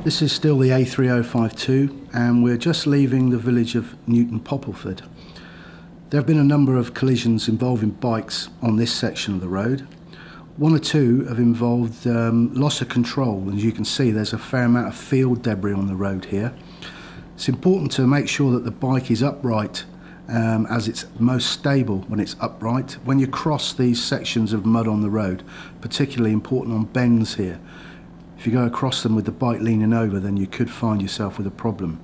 This is still the A3052 and we're just leaving the village of Newton Poppleford. There have been a number of collisions involving bikes on this section of the road. One or two have involved loss of control, and as you can see there's a fair amount of field debris on the road here. It's important to make sure that the bike is upright as it's most stable when it's upright. When you cross these sections of mud on the road, particularly important on bends here, if you go across them with the bike leaning over, then you could find yourself with a problem.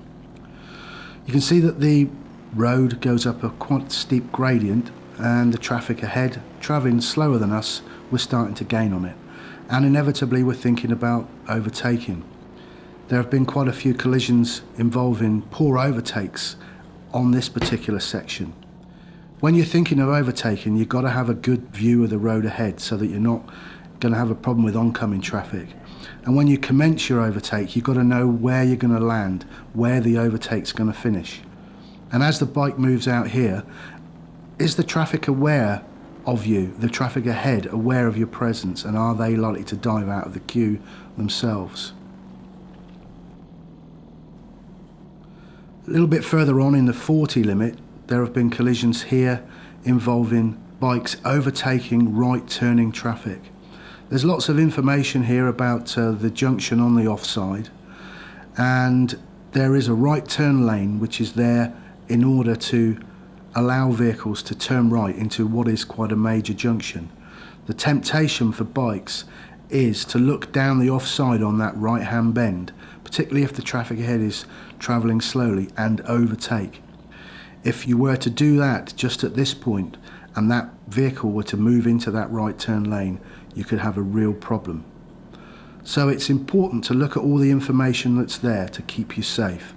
You can see that the road goes up a quite steep gradient, and the traffic ahead, travelling slower than us, we're starting to gain on it, and inevitably we're thinking about overtaking. There have been quite a few collisions involving poor overtakes on this particular section. When you're thinking of overtaking, you've got to have a good view of the road ahead so that you're not going to have a problem with oncoming traffic. And when you commence your overtake, you've got to know where you're going to land, where the overtake's going to finish. And as the bike moves out here, is the traffic aware of you, the traffic ahead aware of your presence, and are they likely to dive out of the queue themselves? A little bit further on in the 40 limit, there have been collisions here involving bikes overtaking right-turning traffic. There's lots of information here about the junction on the offside, and there is a right turn lane which is there in order to allow vehicles to turn right into what is quite a major junction. The temptation for bikes is to look down the offside on that right hand bend, particularly if the traffic ahead is travelling slowly, and overtake. If you were to do that just at this point and that vehicle were to move into that right turn lane, you could have a real problem. So it's important to look at all the information that's there to keep you safe.